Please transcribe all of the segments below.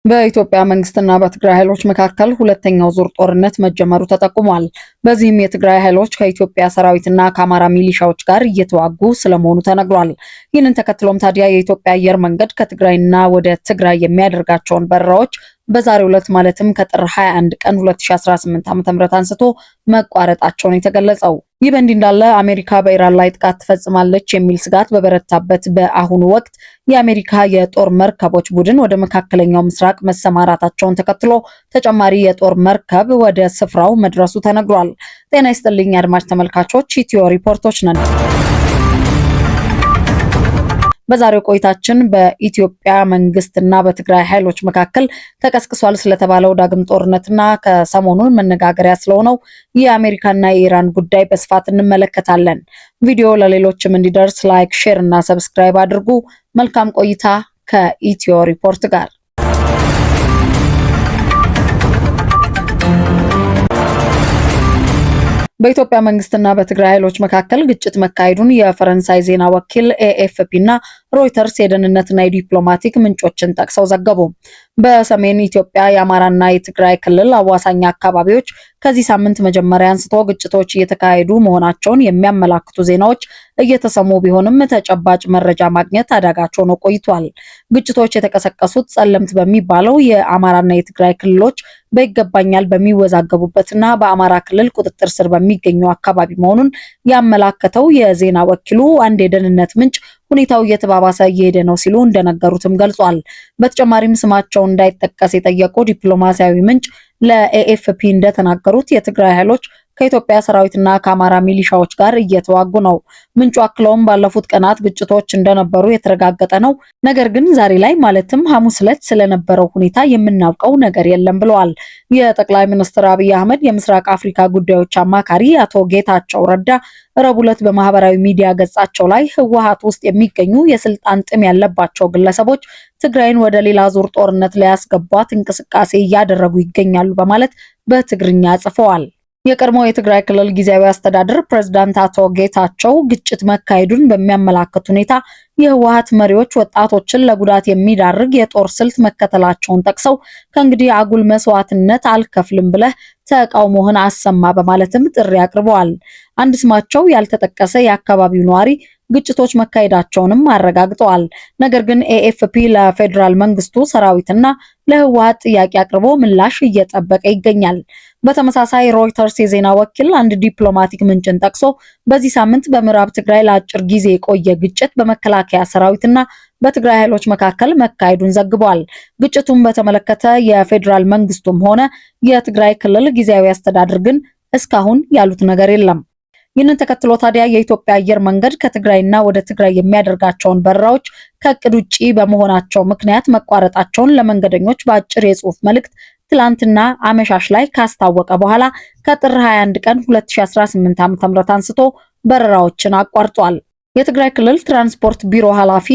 በኢትዮጵያ መንግስትና በትግራይ ኃይሎች መካከል ሁለተኛው ዙር ጦርነት መጀመሩ ተጠቁሟል። በዚህም የትግራይ ኃይሎች ከኢትዮጵያ ሰራዊትና ከአማራ ሚሊሻዎች ጋር እየተዋጉ ስለመሆኑ ተነግሯል። ይህንን ተከትሎም ታዲያ የኢትዮጵያ አየር መንገድ ከትግራይና ወደ ትግራይ የሚያደርጋቸውን በረራዎች በዛሬው ዕለት ማለትም ከጥር 21 ቀን 2018 ዓ.ም አንስቶ መቋረጣቸውን የተገለጸው። ይህ በእንዲህ እንዳለ አሜሪካ በኢራን ላይ ጥቃት ትፈጽማለች የሚል ስጋት በበረታበት በአሁኑ ወቅት የአሜሪካ የጦር መርከቦች ቡድን ወደ መካከለኛው ምስራቅ መሰማራታቸውን ተከትሎ ተጨማሪ የጦር መርከብ ወደ ስፍራው መድረሱ ተነግሯል። ጤና ይስጥልኝ አድማጭ ተመልካቾች፣ ኢትዮ ሪፖርቶች ነን። በዛሬው ቆይታችን በኢትዮጵያ መንግስትና በትግራይ ኃይሎች መካከል ተቀስቅሷል ስለተባለው ዳግም ጦርነትና ከሰሞኑን መነጋገሪያ ስለሆነው የአሜሪካና የኢራን ጉዳይ በስፋት እንመለከታለን። ቪዲዮ ለሌሎችም እንዲደርስ ላይክ፣ ሼር እና ሰብስክራይብ አድርጉ። መልካም ቆይታ ከኢትዮ ሪፖርት ጋር። በኢትዮጵያ መንግስትና በትግራይ ኃይሎች መካከል ግጭት መካሄዱን የፈረንሳይ ዜና ወኪል ኤኤፍፒ እና ሮይተርስ የደህንነትና የዲፕሎማቲክ ምንጮችን ጠቅሰው ዘገቡ። በሰሜን ኢትዮጵያ የአማራና የትግራይ ክልል አዋሳኝ አካባቢዎች ከዚህ ሳምንት መጀመሪያ አንስቶ ግጭቶች እየተካሄዱ መሆናቸውን የሚያመላክቱ ዜናዎች እየተሰሙ ቢሆንም ተጨባጭ መረጃ ማግኘት አዳጋች ሆኖ ቆይቷል። ግጭቶች የተቀሰቀሱት ጸለምት በሚባለው የአማራና የትግራይ ክልሎች በይገባኛል በሚወዛገቡበትና በአማራ ክልል ቁጥጥር ስር በሚገኙ አካባቢ መሆኑን ያመላከተው የዜና ወኪሉ አንድ የደህንነት ምንጭ ሁኔታው እየተባባሰ እየሄደ ነው ሲሉ እንደነገሩትም ገልጿል። በተጨማሪም ስማቸው እንዳይጠቀስ የጠየቁ ዲፕሎማሲያዊ ምንጭ ለኤኤፍፒ እንደተናገሩት የትግራይ ኃይሎች ከኢትዮጵያ ሰራዊትና ከአማራ ሚሊሻዎች ጋር እየተዋጉ ነው። ምንጩ አክለውም ባለፉት ቀናት ግጭቶች እንደነበሩ የተረጋገጠ ነው፣ ነገር ግን ዛሬ ላይ ማለትም ሐሙስ ዕለት ስለነበረው ሁኔታ የምናውቀው ነገር የለም ብለዋል። የጠቅላይ ሚኒስትር አብይ አህመድ የምስራቅ አፍሪካ ጉዳዮች አማካሪ አቶ ጌታቸው ረዳ ረቡዕ ዕለት በማህበራዊ ሚዲያ ገጻቸው ላይ ህወሓት ውስጥ የሚገኙ የስልጣን ጥም ያለባቸው ግለሰቦች ትግራይን ወደ ሌላ ዙር ጦርነት ሊያስገቧት እንቅስቃሴ እያደረጉ ይገኛሉ በማለት በትግርኛ ጽፈዋል። የቀድሞ የትግራይ ክልል ጊዜያዊ አስተዳደር ፕሬዝዳንት አቶ ጌታቸው ግጭት መካሄዱን በሚያመላክት ሁኔታ የህወሓት መሪዎች ወጣቶችን ለጉዳት የሚዳርግ የጦር ስልት መከተላቸውን ጠቅሰው ከእንግዲህ አጉል መስዋዕትነት አልከፍልም ብለህ ተቃውሞህን አሰማ በማለትም ጥሪ አቅርበዋል። አንድ ስማቸው ያልተጠቀሰ የአካባቢው ነዋሪ ግጭቶች መካሄዳቸውንም አረጋግጠዋል። ነገር ግን ኤኤፍፒ ለፌዴራል መንግስቱ ሰራዊትና ለህወሓት ጥያቄ አቅርቦ ምላሽ እየጠበቀ ይገኛል። በተመሳሳይ ሮይተርስ የዜና ወኪል አንድ ዲፕሎማቲክ ምንጭን ጠቅሶ በዚህ ሳምንት በምዕራብ ትግራይ ለአጭር ጊዜ የቆየ ግጭት በመከላከያ ሰራዊትና በትግራይ ኃይሎች መካከል መካሄዱን ዘግቧል። ግጭቱን በተመለከተ የፌዴራል መንግስቱም ሆነ የትግራይ ክልል ጊዜያዊ አስተዳደር ግን እስካሁን ያሉት ነገር የለም። ይህንን ተከትሎ ታዲያ የኢትዮጵያ አየር መንገድ ከትግራይና ወደ ትግራይ የሚያደርጋቸውን በረራዎች ከእቅድ ውጪ በመሆናቸው ምክንያት መቋረጣቸውን ለመንገደኞች በአጭር የጽሑፍ መልእክት ትላንትና አመሻሽ ላይ ካስታወቀ በኋላ ከጥር 21 ቀን 2018 ዓ.ም አንስቶ በረራዎችን አቋርጧል። የትግራይ ክልል ትራንስፖርት ቢሮ ኃላፊ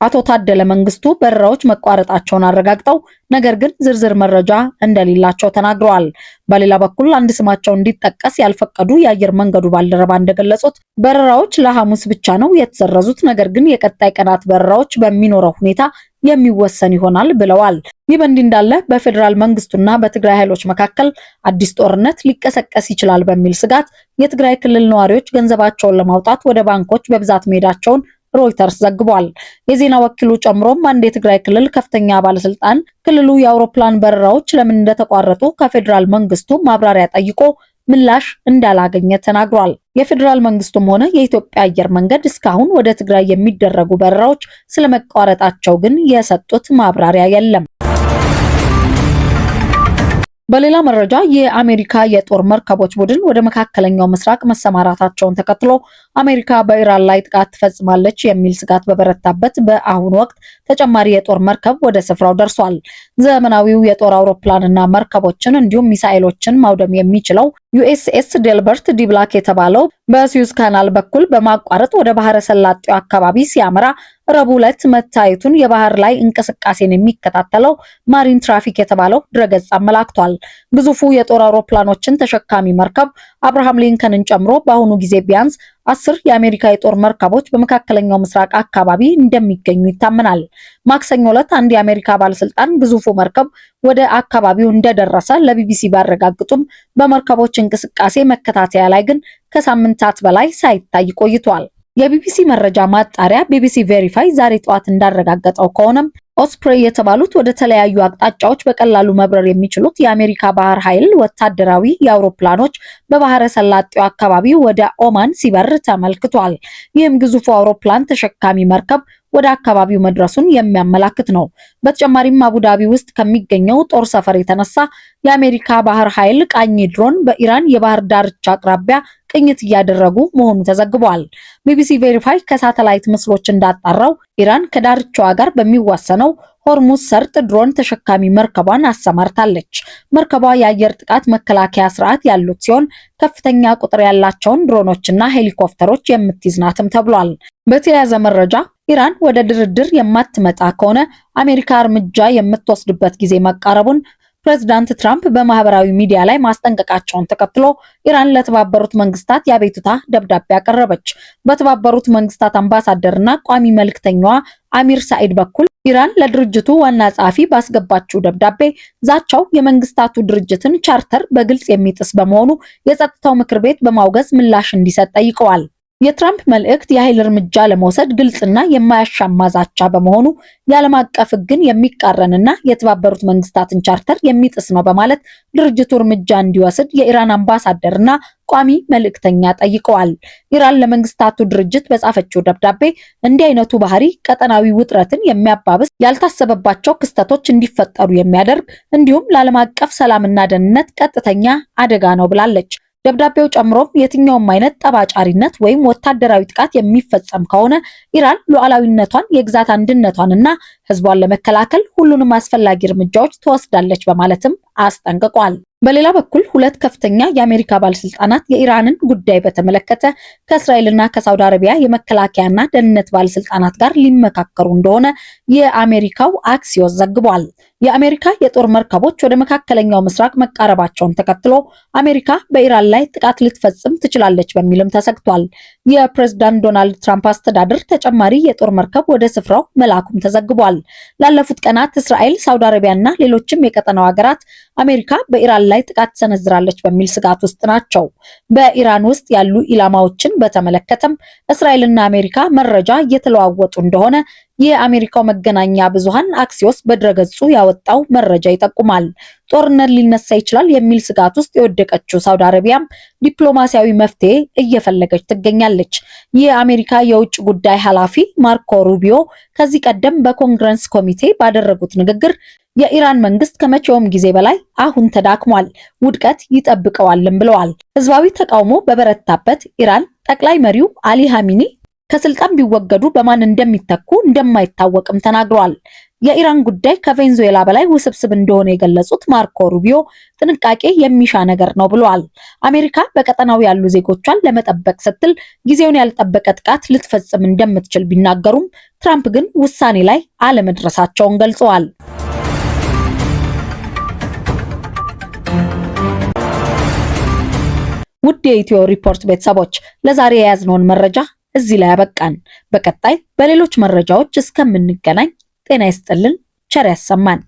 አቶ ታደለ መንግስቱ በረራዎች መቋረጣቸውን አረጋግጠው ነገር ግን ዝርዝር መረጃ እንደሌላቸው ተናግረዋል። በሌላ በኩል አንድ ስማቸው እንዲጠቀስ ያልፈቀዱ የአየር መንገዱ ባልደረባ እንደገለጹት በረራዎች ለሐሙስ ብቻ ነው የተሰረዙት፣ ነገር ግን የቀጣይ ቀናት በረራዎች በሚኖረው ሁኔታ የሚወሰን ይሆናል ብለዋል። ይህ በእንዲህ እንዳለ በፌዴራል መንግስቱና በትግራይ ኃይሎች መካከል አዲስ ጦርነት ሊቀሰቀስ ይችላል በሚል ስጋት የትግራይ ክልል ነዋሪዎች ገንዘባቸውን ለማውጣት ወደ ባንኮች በብዛት መሄዳቸውን ሮይተርስ ዘግቧል። የዜና ወኪሉ ጨምሮም አንድ የትግራይ ክልል ከፍተኛ ባለስልጣን ክልሉ የአውሮፕላን በረራዎች ለምን እንደተቋረጡ ከፌዴራል መንግስቱ ማብራሪያ ጠይቆ ምላሽ እንዳላገኘ ተናግሯል። የፌዴራል መንግስቱም ሆነ የኢትዮጵያ አየር መንገድ እስካሁን ወደ ትግራይ የሚደረጉ በረራዎች ስለመቋረጣቸው ግን የሰጡት ማብራሪያ የለም። በሌላ መረጃ የአሜሪካ የጦር መርከቦች ቡድን ወደ መካከለኛው ምስራቅ መሰማራታቸውን ተከትሎ አሜሪካ በኢራን ላይ ጥቃት ትፈጽማለች የሚል ስጋት በበረታበት በአሁኑ ወቅት ተጨማሪ የጦር መርከብ ወደ ስፍራው ደርሷል። ዘመናዊው የጦር አውሮፕላንና መርከቦችን እንዲሁም ሚሳኤሎችን ማውደም የሚችለው ዩኤስኤስ ዴልበርት ዲብላክ የተባለው በስዊዝ ካናል በኩል በማቋረጥ ወደ ባህረ ሰላጤው አካባቢ ሲያመራ ረቡዕ ዕለት መታየቱን የባህር ላይ እንቅስቃሴን የሚከታተለው ማሪን ትራፊክ የተባለው ድረገጽ አመላክቷል። ግዙፉ የጦር አውሮፕላኖችን ተሸካሚ መርከብ አብርሃም ሊንከንን ጨምሮ በአሁኑ ጊዜ ቢያንስ 10 የአሜሪካ የጦር መርከቦች በመካከለኛው ምስራቅ አካባቢ እንደሚገኙ ይታመናል። ማክሰኞ ዕለት አንድ የአሜሪካ ባለስልጣን ግዙፉ መርከብ ወደ አካባቢው እንደደረሰ ለቢቢሲ ባረጋግጡም በመርከቦች እንቅስቃሴ መከታተያ ላይ ግን ከሳምንታት በላይ ሳይታይ ቆይቷል። የቢቢሲ መረጃ ማጣሪያ ቢቢሲ ቬሪፋይ ዛሬ ጠዋት እንዳረጋገጠው ከሆነም ኦስፕሬይ የተባሉት ወደ ተለያዩ አቅጣጫዎች በቀላሉ መብረር የሚችሉት የአሜሪካ ባህር ኃይል ወታደራዊ የአውሮፕላኖች በባህረ ሰላጤው አካባቢ ወደ ኦማን ሲበር ተመልክቷል። ይህም ግዙፉ አውሮፕላን ተሸካሚ መርከብ ወደ አካባቢው መድረሱን የሚያመላክት ነው። በተጨማሪም አቡዳቢ ውስጥ ከሚገኘው ጦር ሰፈር የተነሳ የአሜሪካ ባህር ኃይል ቃኝ ድሮን በኢራን የባህር ዳርቻ አቅራቢያ ቅኝት እያደረጉ መሆኑ ተዘግቧል። ቢቢሲ ቬሪፋይ ከሳተላይት ምስሎች እንዳጣራው ኢራን ከዳርቻዋ ጋር በሚዋሰነው ሆርሙዝ ሰርጥ ድሮን ተሸካሚ መርከቧን አሰማርታለች። መርከቧ የአየር ጥቃት መከላከያ ስርዓት ያሉት ሲሆን ከፍተኛ ቁጥር ያላቸውን ድሮኖችና ሄሊኮፕተሮች የምትይዝ ናትም ተብሏል። በተያያዘ መረጃ ኢራን ወደ ድርድር የማትመጣ ከሆነ አሜሪካ እርምጃ የምትወስድበት ጊዜ መቃረቡን ፕሬዝዳንት ትራምፕ በማህበራዊ ሚዲያ ላይ ማስጠንቀቃቸውን ተከትሎ ኢራን ለተባበሩት መንግስታት የአቤቱታ ደብዳቤ አቀረበች። በተባበሩት መንግስታት አምባሳደርና ቋሚ መልእክተኛዋ አሚር ሳኢድ በኩል ኢራን ለድርጅቱ ዋና ጸሐፊ ባስገባችው ደብዳቤ ዛቻው የመንግስታቱ ድርጅትን ቻርተር በግልጽ የሚጥስ በመሆኑ የጸጥታው ምክር ቤት በማውገዝ ምላሽ እንዲሰጥ ጠይቀዋል። የትራምፕ መልእክት የኃይል እርምጃ ለመውሰድ ግልጽና የማያሻማ ዛቻ በመሆኑ የዓለም አቀፍ ሕግን የሚቃረንና የተባበሩት መንግስታትን ቻርተር የሚጥስ ነው በማለት ድርጅቱ እርምጃ እንዲወስድ የኢራን አምባሳደርና ቋሚ መልእክተኛ ጠይቀዋል። ኢራን ለመንግስታቱ ድርጅት በጻፈችው ደብዳቤ እንዲህ አይነቱ ባህሪ ቀጠናዊ ውጥረትን የሚያባብስ፣ ያልታሰበባቸው ክስተቶች እንዲፈጠሩ የሚያደርግ እንዲሁም ለዓለም አቀፍ ሰላምና ደህንነት ቀጥተኛ አደጋ ነው ብላለች። ደብዳቤው ጨምሮም የትኛውም አይነት ጠባጫሪነት ወይም ወታደራዊ ጥቃት የሚፈጸም ከሆነ ኢራን ሉዓላዊነቷን፣ የግዛት አንድነቷንና ህዝቧን ለመከላከል ሁሉንም አስፈላጊ እርምጃዎች ትወስዳለች በማለትም አስጠንቅቋል። በሌላ በኩል ሁለት ከፍተኛ የአሜሪካ ባለስልጣናት የኢራንን ጉዳይ በተመለከተ ከእስራኤልና ከሳውዲ አረቢያ የመከላከያና ደህንነት ባለስልጣናት ጋር ሊመካከሩ እንደሆነ የአሜሪካው አክሲዮስ ዘግቧል። የአሜሪካ የጦር መርከቦች ወደ መካከለኛው ምስራቅ መቃረባቸውን ተከትሎ አሜሪካ በኢራን ላይ ጥቃት ልትፈጽም ትችላለች በሚልም ተሰግቷል። የፕሬዝዳንት ዶናልድ ትራምፕ አስተዳደር ተጨማሪ የጦር መርከብ ወደ ስፍራው መላኩም ተዘግቧል። ላለፉት ቀናት እስራኤል፣ ሳውዲ አረቢያና ሌሎችም የቀጠናው ሀገራት አሜሪካ በኢራን ላይ ጥቃት ሰነዝራለች በሚል ስጋት ውስጥ ናቸው። በኢራን ውስጥ ያሉ ኢላማዎችን በተመለከተም እስራኤልና አሜሪካ መረጃ እየተለዋወጡ እንደሆነ የአሜሪካው መገናኛ ብዙሃን አክሲዮስ በድረገጹ ያወጣው መረጃ ይጠቁማል። ጦርነት ሊነሳ ይችላል የሚል ስጋት ውስጥ የወደቀችው ሳውዲ አረቢያም ዲፕሎማሲያዊ መፍትሄ እየፈለገች ትገኛለች። የአሜሪካ የውጭ ጉዳይ ኃላፊ ማርኮ ሩቢዮ ከዚህ ቀደም በኮንግረስ ኮሚቴ ባደረጉት ንግግር የኢራን መንግስት ከመቼውም ጊዜ በላይ አሁን ተዳክሟል፣ ውድቀት ይጠብቀዋልም ብለዋል። ህዝባዊ ተቃውሞ በበረታበት ኢራን ጠቅላይ መሪው አሊ ሀሚኒ ከስልጣን ቢወገዱ በማን እንደሚተኩ እንደማይታወቅም ተናግረዋል። የኢራን ጉዳይ ከቬንዙዌላ በላይ ውስብስብ እንደሆነ የገለጹት ማርኮ ሩቢዮ ጥንቃቄ የሚሻ ነገር ነው ብለዋል። አሜሪካ በቀጠናው ያሉ ዜጎቿን ለመጠበቅ ስትል ጊዜውን ያልጠበቀ ጥቃት ልትፈጽም እንደምትችል ቢናገሩም ትራምፕ ግን ውሳኔ ላይ አለመድረሳቸውን ገልጸዋል። ውድ የኢትዮ ሪፖርት ቤተሰቦች ለዛሬ የያዝነውን መረጃ እዚህ ላይ ያበቃን። በቀጣይ በሌሎች መረጃዎች እስከምንገናኝ ጤና ይስጥልን፣ ቸር ያሰማን።